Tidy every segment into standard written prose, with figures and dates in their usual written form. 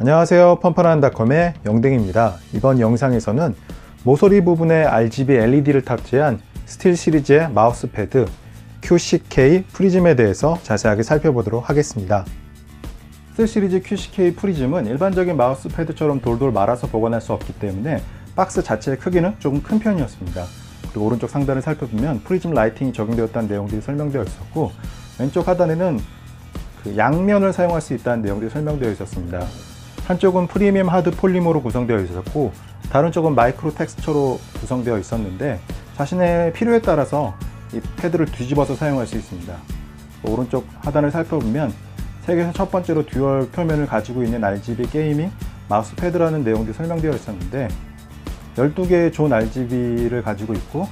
안녕하세요, 펀펀한닷컴의 영댕입니다. 이번 영상에서는 모서리 부분에 RGB LED를 탑재한 스틸 시리즈의 마우스패드 QCK 프리즘에 대해서 자세하게 살펴보도록 하겠습니다. 스틸 시리즈 QCK 프리즘은 일반적인 마우스패드처럼 돌돌 말아서 보관할 수 없기 때문에 박스 자체의 크기는 조금 큰 편이었습니다. 그리고 오른쪽 상단을 살펴보면 프리즘 라이팅이 적용되었다는 내용들이 설명되어 있었고, 왼쪽 하단에는 양면을 사용할 수 있다는 내용들이 설명되어 있었습니다. 한쪽은 프리미엄 하드 폴리머로 구성되어 있었고, 다른 쪽은 마이크로 텍스처로 구성되어 있었는데, 자신의 필요에 따라서 이 패드를 뒤집어서 사용할 수 있습니다. 오른쪽 하단을 살펴보면 세계에서 첫 번째로 듀얼 표면을 가지고 있는 RGB 게이밍 마우스 패드라는 내용들이 설명되어 있었는데, 12개의 존 RGB를 가지고 있고,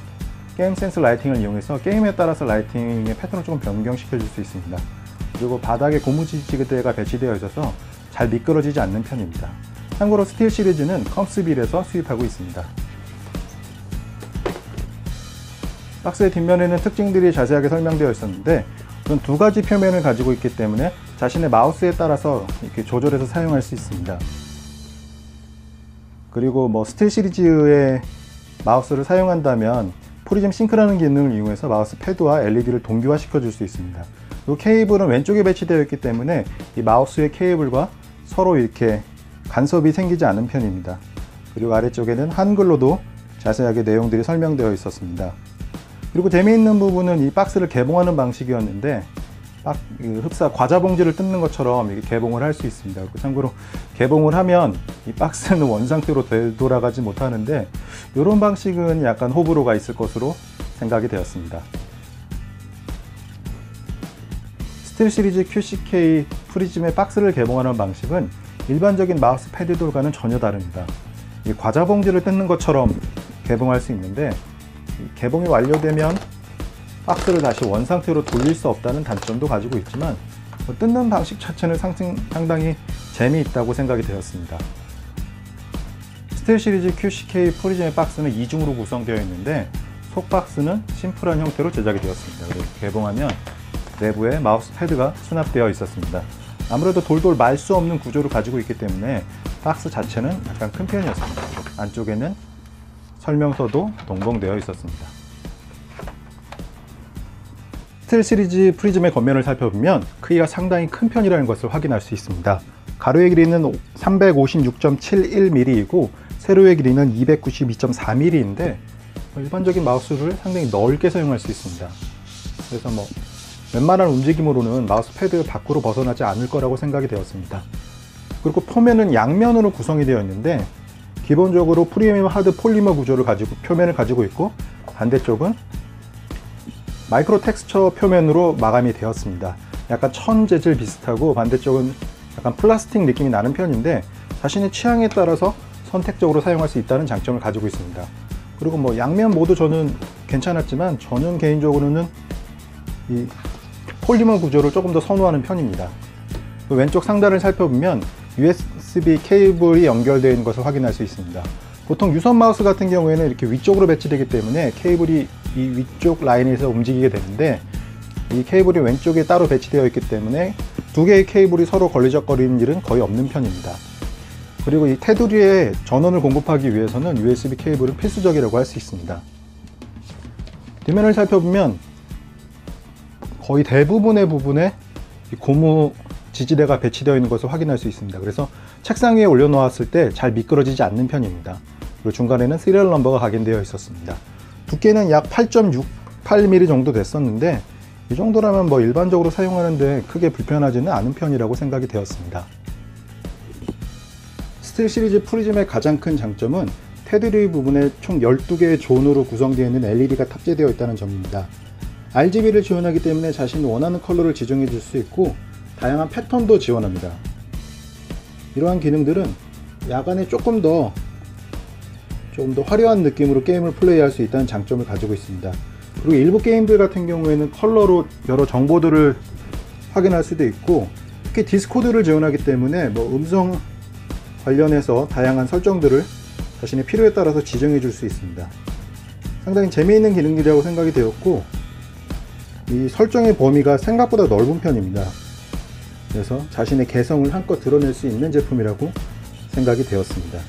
게임 센스 라이팅을 이용해서 게임에 따라서 라이팅의 패턴을 조금 변경시켜 줄 수 있습니다. 그리고 바닥에 고무 지지대가 배치되어 있어서 잘 미끄러지지 않는 편입니다. 참고로 스틸 시리즈는 컴스빌에서 수입하고 있습니다. 박스의 뒷면에는 특징들이 자세하게 설명되어 있었는데, 우선 두 가지 표면을 가지고 있기 때문에 자신의 마우스에 따라서 이렇게 조절해서 사용할 수 있습니다. 그리고 스틸 시리즈의 마우스를 사용한다면 프리즘 싱크라는 기능을 이용해서 마우스 패드와 LED를 동기화 시켜 줄 수 있습니다. 그리고 케이블은 왼쪽에 배치되어 있기 때문에 이 마우스의 케이블과 서로 이렇게 간섭이 생기지 않는 편입니다. 그리고 아래쪽에는 한글로도 자세하게 내용들이 설명되어 있었습니다. 그리고 재미있는 부분은 이 박스를 개봉하는 방식이었는데, 흡사 과자 봉지를 뜯는 것처럼 이렇게 개봉을 할 수 있습니다. 참고로 개봉을 하면 이 박스는 원상태로 되돌아가지 못하는데, 이런 방식은 약간 호불호가 있을 것으로 생각이 되었습니다. 스틸 시리즈 QCK 프리즘의 박스를 개봉하는 방식은 일반적인 마우스 패드들과는 전혀 다릅니다. 이 과자 봉지를 뜯는 것처럼 개봉할 수 있는데, 개봉이 완료되면 박스를 다시 원상태로 돌릴 수 없다는 단점도 가지고 있지만, 뜯는 방식 자체는 상당히 재미있다고 생각이 되었습니다. 스틸 시리즈 QCK 프리즘의 박스는 이중으로 구성되어 있는데, 속 박스는 심플한 형태로 제작이 되었습니다. 그리고 개봉하면 내부에 마우스 패드가 수납되어 있었습니다. 아무래도 돌돌 말 수 없는 구조를 가지고 있기 때문에 박스 자체는 약간 큰 편이었습니다. 안쪽에는 설명서도 동봉되어 있었습니다. 스틸 시리즈 프리즘의 겉면을 살펴보면 크기가 상당히 큰 편이라는 것을 확인할 수 있습니다. 가로의 길이는 356.71mm이고 세로의 길이는 292.4mm인데 일반적인 마우스를 상당히 넓게 사용할 수 있습니다. 그래서 웬만한 움직임으로는 마우스 패드 밖으로 벗어나지 않을 거라고 생각이 되었습니다. 그리고 표면은 양면으로 구성이 되어 있는데, 기본적으로 프리미엄 하드 폴리머 구조를 가지고 표면을 가지고 있고, 반대쪽은 마이크로 텍스처 표면으로 마감이 되었습니다. 약간 천 재질 비슷하고 반대쪽은 약간 플라스틱 느낌이 나는 편인데, 자신의 취향에 따라서 선택적으로 사용할 수 있다는 장점을 가지고 있습니다. 그리고 양면 모두 저는 괜찮았지만, 저는 개인적으로는 이 폴리머 구조를 조금 더 선호하는 편입니다. 왼쪽 상단을 살펴보면 USB 케이블이 연결되어 있는 것을 확인할 수 있습니다. 보통 유선 마우스 같은 경우에는 이렇게 위쪽으로 배치되기 때문에 케이블이 이 위쪽 라인에서 움직이게 되는데, 이 케이블이 왼쪽에 따로 배치되어 있기 때문에 두 개의 케이블이 서로 걸리적거리는 일은 거의 없는 편입니다. 그리고 이 테두리에 전원을 공급하기 위해서는 USB 케이블은 필수적이라고 할 수 있습니다. 뒷면을 살펴보면 거의 대부분의 부분에 고무 지지대가 배치되어 있는 것을 확인할 수 있습니다. 그래서 책상 위에 올려놓았을 때 잘 미끄러지지 않는 편입니다. 그리고 중간에는 시리얼 넘버가 각인되어 있었습니다. 두께는 약 8.68mm 정도 됐었는데, 이 정도라면 일반적으로 사용하는데 크게 불편하지는 않은 편이라고 생각이 되었습니다. 스틸 시리즈 프리즘의 가장 큰 장점은 테두리 부분에 총 12개의 존으로 구성되어 있는 LED가 탑재되어 있다는 점입니다. RGB를 지원하기 때문에 자신이 원하는 컬러를 지정해 줄 수 있고, 다양한 패턴도 지원합니다. 이러한 기능들은 야간에 조금 더 화려한 느낌으로 게임을 플레이할 수 있다는 장점을 가지고 있습니다. 그리고 일부 게임들 같은 경우에는 컬러로 여러 정보들을 확인할 수도 있고, 특히 디스코드를 지원하기 때문에 음성 관련해서 다양한 설정들을 자신의 필요에 따라서 지정해 줄 수 있습니다. 상당히 재미있는 기능들이라고 생각이 되었고, 이 설정의 범위가 생각보다 넓은 편입니다. 그래서 자신의 개성을 한껏 드러낼 수 있는 제품이라고 생각이 되었습니다.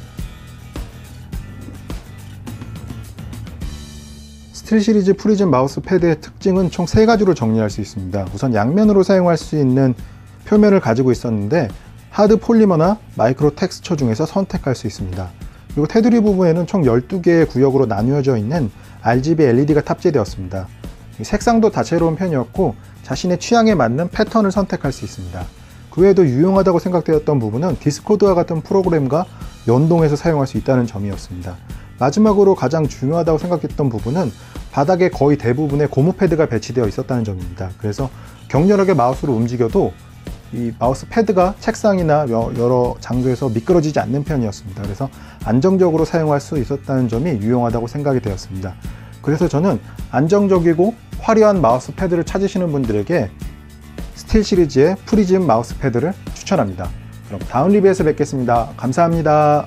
스틸 시리즈 프리즘 마우스 패드의 특징은 총 3가지로 정리할 수 있습니다. 우선 양면으로 사용할 수 있는 표면을 가지고 있었는데 하드 폴리머나 마이크로 텍스처 중에서 선택할 수 있습니다. 그리고 테두리 부분에는 총 12개의 구역으로 나누어져 있는 RGB LED가 탑재되었습니다. 색상도 다채로운 편이었고 자신의 취향에 맞는 패턴을 선택할 수 있습니다. 그 외에도 유용하다고 생각되었던 부분은 디스코드와 같은 프로그램과 연동해서 사용할 수 있다는 점이었습니다. 마지막으로 가장 중요하다고 생각했던 부분은 바닥에 거의 대부분의 고무 패드가 배치되어 있었다는 점입니다. 그래서 격렬하게 마우스를 움직여도 이 마우스 패드가 책상이나 여러 장소에서 미끄러지지 않는 편이었습니다. 그래서 안정적으로 사용할 수 있었다는 점이 유용하다고 생각이 되었습니다. 그래서 저는 안정적이고 화려한 마우스 패드를 찾으시는 분들에게 스틸 시리즈의 프리즘 마우스 패드를 추천합니다. 그럼 다음 리뷰에서 뵙겠습니다. 감사합니다.